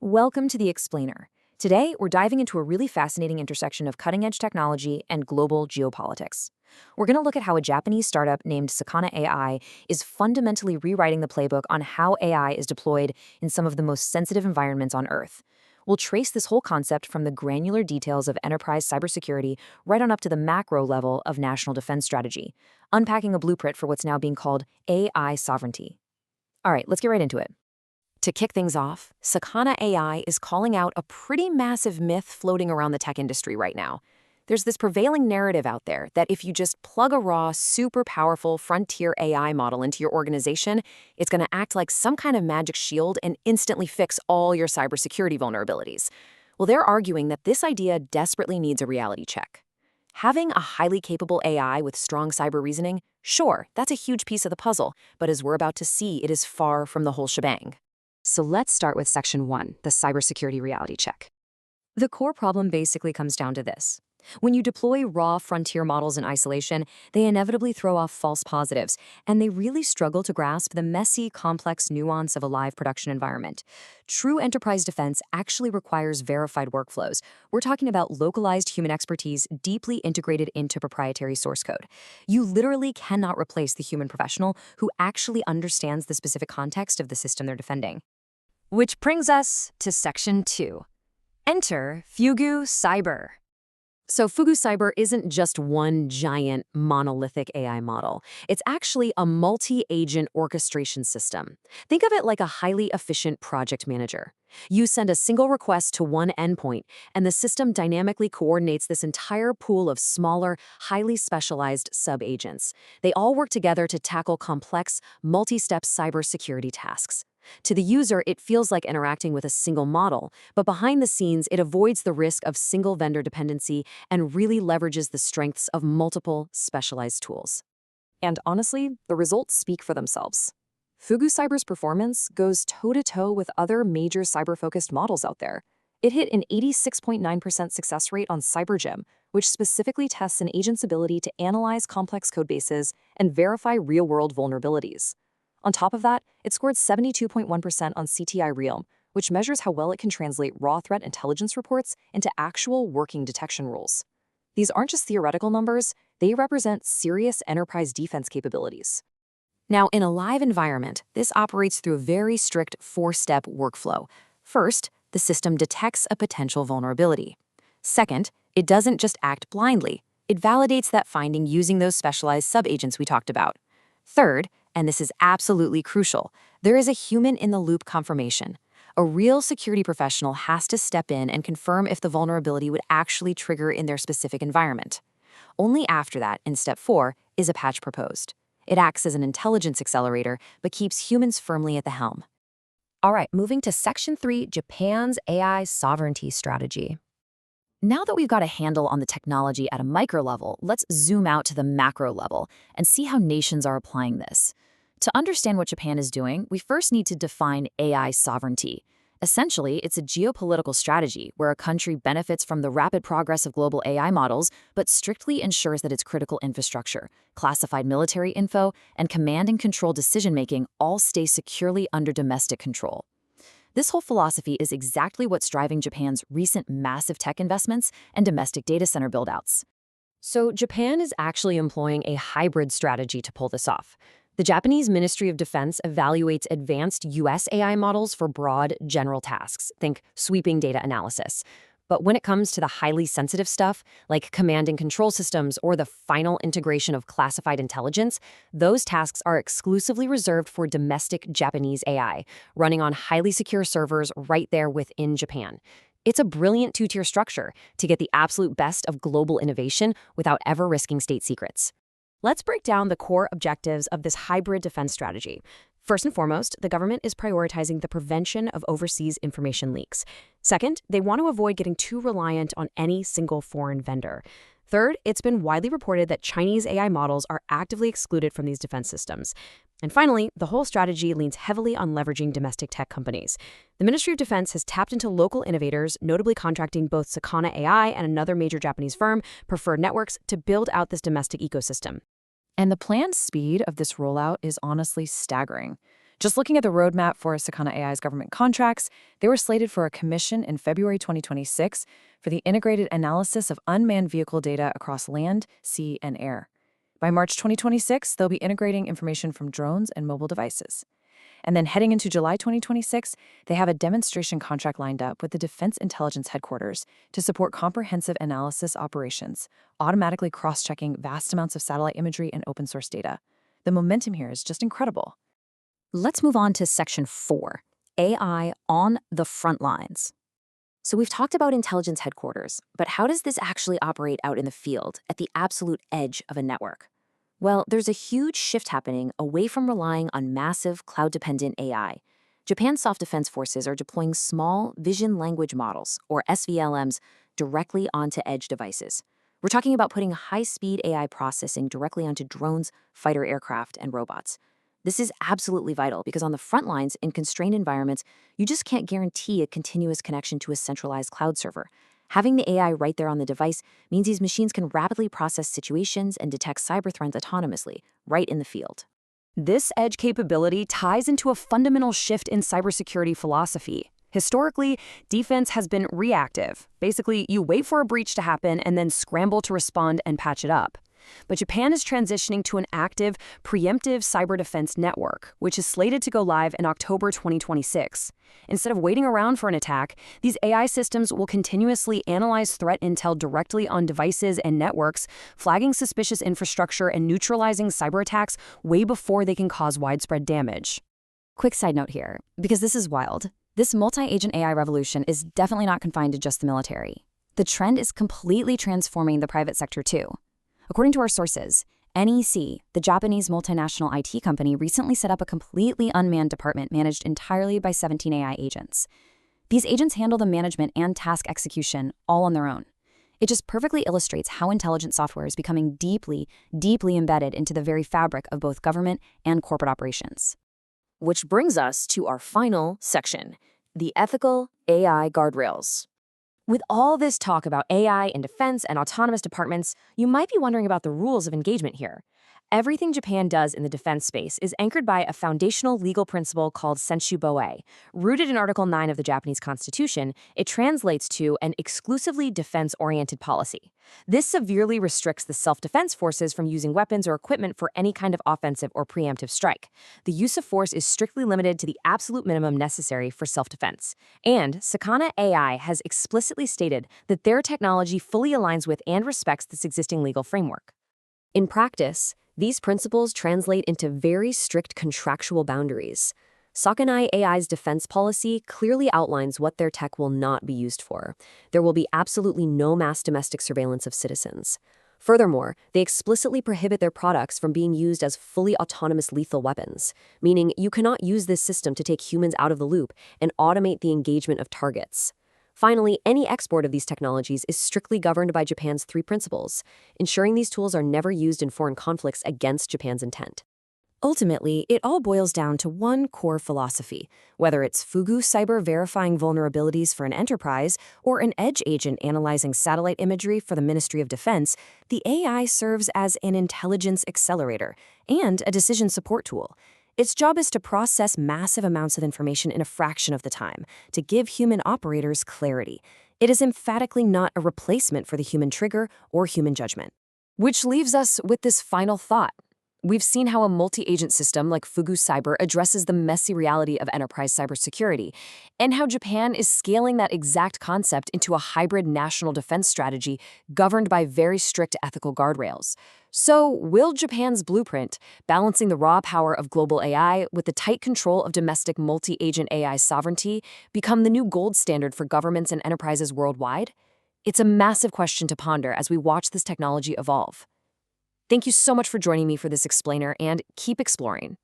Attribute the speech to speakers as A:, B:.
A: Welcome to The Explainer. Today, we're diving into a really fascinating intersection of cutting-edge technology and global geopolitics. We're going to look at how a Japanese startup named Sakana AI is fundamentally rewriting the playbook on how AI is deployed in some of the most sensitive environments on Earth. We'll trace this whole concept from the granular details of enterprise cybersecurity right on up to the macro level of national defense strategy, unpacking a blueprint for what's now being called AI sovereignty. All right, let's get right into it. To kick things off, Sakana AI is calling out a pretty massive myth floating around the tech industry right now. There's this prevailing narrative out there that if you just plug a raw, super powerful frontier AI model into your organization, it's going to act like some kind of magic shield and instantly fix all your cybersecurity vulnerabilities. Well, they're arguing that this idea desperately needs a reality check. Having a highly capable AI with strong cyber reasoning, sure, that's a huge piece of the puzzle, but as we're about to see, it is far from the whole shebang. So let's start with Section 1, the cybersecurity reality check. The core problem basically comes down to this. When you deploy raw frontier models in isolation, they inevitably throw off false positives, and they really struggle to grasp the messy, complex nuance of a live production environment. True enterprise defense actually requires verified workflows. We're talking about localized human expertise deeply integrated into proprietary source code. You literally cannot replace the human professional who actually understands the specific context of the system they're defending. Which brings us to Section 2. Enter Fugu-Cyber. So Fugu-Cyber isn't just one giant monolithic AI model. It's actually a multi-agent orchestration system. Think of it like a highly efficient project manager. You send a single request to one endpoint, and the system dynamically coordinates this entire pool of smaller, highly specialized sub-agents. They all work together to tackle complex, multi-step cybersecurity tasks. To the user, it feels like interacting with a single model, but behind the scenes, it avoids the risk of single vendor dependency and really leverages the strengths of multiple specialized tools. And honestly, the results speak for themselves. Fugu-Cyber's performance goes toe-to-toe with other major cyber-focused models out there. It hit an 86.9% success rate on CyberGym, which specifically tests an agent's ability to analyze complex codebases and verify real-world vulnerabilities. On top of that, it scored 72.1% on CTI-REALM, which measures how well it can translate raw threat intelligence reports into actual working detection rules. These aren't just theoretical numbers, they represent serious enterprise defense capabilities. Now, in a live environment, this operates through a very strict four-step workflow. First, the system detects a potential vulnerability. Second, it doesn't just act blindly. It validates that finding using those specialized sub-agents we talked about. Third, and this is absolutely crucial, there is a human-in-the-loop confirmation. A real security professional has to step in and confirm if the vulnerability would actually trigger in their specific environment. Only after that, in step 4, is a patch proposed. It acts as an intelligence accelerator, but keeps humans firmly at the helm. All right, moving to Section 3, Japan's AI sovereignty strategy. Now that we've got a handle on the technology at a micro level, let's zoom out to the macro level and see how nations are applying this. To understand what Japan is doing, we first need to define AI sovereignty. Essentially, it's a geopolitical strategy where a country benefits from the rapid progress of global AI models, but strictly ensures that its critical infrastructure, classified military info, and command and control decision-making all stay securely under domestic control. This whole philosophy is exactly what's driving Japan's recent massive tech investments and domestic data center buildouts. So Japan is actually employing a hybrid strategy to pull this off. The Japanese Ministry of Defense evaluates advanced U.S. AI models for broad, general tasks, think sweeping data analysis. But when it comes to the highly sensitive stuff, like command and control systems or the final integration of classified intelligence, those tasks are exclusively reserved for domestic Japanese AI, running on highly secure servers right there within Japan. It's a brilliant two-tier structure to get the absolute best of global innovation without ever risking state secrets. Let's break down the core objectives of this hybrid defense strategy. First and foremost, the government is prioritizing the prevention of overseas information leaks. Second, they want to avoid getting too reliant on any single foreign vendor. Third, it's been widely reported that Chinese AI models are actively excluded from these defense systems. And finally, the whole strategy leans heavily on leveraging domestic tech companies. The Ministry of Defense has tapped into local innovators, notably contracting both Sakana AI and another major Japanese firm, Preferred Networks, to build out this domestic ecosystem. And the planned speed of this rollout is honestly staggering.
B: Just looking at the roadmap for Sakana AI's government contracts, they were slated for a commission in February 2026 for the integrated analysis of unmanned vehicle data across land, sea, and air. By March 2026, they'll be integrating information from drones and mobile devices. And then heading into July 2026, they have a demonstration contract lined up with the Defense Intelligence Headquarters to support comprehensive analysis operations, automatically cross-checking vast amounts of satellite imagery and open-source data. The momentum here is just incredible.
A: Let's move on to Section 4, AI on the front lines. So we've talked about intelligence headquarters, but how does this actually operate out in the field, at the absolute edge of a network? Well, there's a huge shift happening away from relying on massive cloud-dependent AI. Japan's soft defense forces are deploying small vision language models, or SVLMs, directly onto edge devices. We're talking about putting high-speed AI processing directly onto drones, fighter aircraft, and robots. This is absolutely vital because on the front lines, in constrained environments, you just can't guarantee a continuous connection to a centralized cloud server. Having the AI right there on the device means these machines can rapidly process situations and detect cyber threats autonomously, right in the field.
C: This edge capability ties into a fundamental shift in cybersecurity philosophy. Historically, defense has been reactive. Basically, you wait for a breach to happen and then scramble to respond and patch it up. But Japan is transitioning to an active, preemptive cyber defense network, which is slated to go live in October 2026. Instead of waiting around for an attack, these AI systems will continuously analyze threat intel directly on devices and networks, flagging suspicious infrastructure and neutralizing cyber attacks way before they can cause widespread damage.
A: Quick side note here, because this is wild. This multi-agent AI revolution is definitely not confined to just the military. The trend is completely transforming the private sector too. According to our sources, NEC, the Japanese multinational IT company, recently set up a completely unmanned department managed entirely by 17 AI agents. These agents handle the management and task execution all on their own. It just perfectly illustrates how intelligent software is becoming deeply, deeply embedded into the very fabric of both government and corporate operations. Which brings us to our final section, the ethical AI guardrails. With all this talk about AI in defense and autonomous departments, you might be wondering about the rules of engagement here. Everything Japan does in the defense space is anchored by a foundational legal principle called Senshu Boei. Rooted in Article 9 of the Japanese Constitution, it translates to an exclusively defense-oriented policy. This severely restricts the self-defense forces from using weapons or equipment for any kind of offensive or preemptive strike. The use of force is strictly limited to the absolute minimum necessary for self-defense. And Sakana AI has explicitly stated that their technology fully aligns with and respects this existing legal framework. In practice, these principles translate into very strict contractual boundaries. Sakana AI's defense policy clearly outlines what their tech will not be used for. There will be absolutely no mass domestic surveillance of citizens. Furthermore, they explicitly prohibit their products from being used as fully autonomous lethal weapons, meaning you cannot use this system to take humans out of the loop and automate the engagement of targets. Finally, any export of these technologies is strictly governed by Japan's 3 principles, ensuring these tools are never used in foreign conflicts against Japan's intent. Ultimately, it all boils down to one core philosophy. Whether it's Fugu-Cyber verifying vulnerabilities for an enterprise or an edge agent analyzing satellite imagery for the Ministry of Defense, the AI serves as an intelligence accelerator and a decision support tool. Its job is to process massive amounts of information in a fraction of the time, to give human operators clarity. It is emphatically not a replacement for the human trigger or human judgment. Which leaves us with this final thought. We've seen how a multi-agent system like Fugu-Cyber addresses the messy reality of enterprise cybersecurity, and how Japan is scaling that exact concept into a hybrid national defense strategy governed by very strict ethical guardrails. So, will Japan's blueprint, balancing the raw power of global AI with the tight control of domestic multi-agent AI sovereignty, become the new gold standard for governments and enterprises worldwide? It's a massive question to ponder as we watch this technology evolve. Thank you so much for joining me for this explainer, and keep exploring.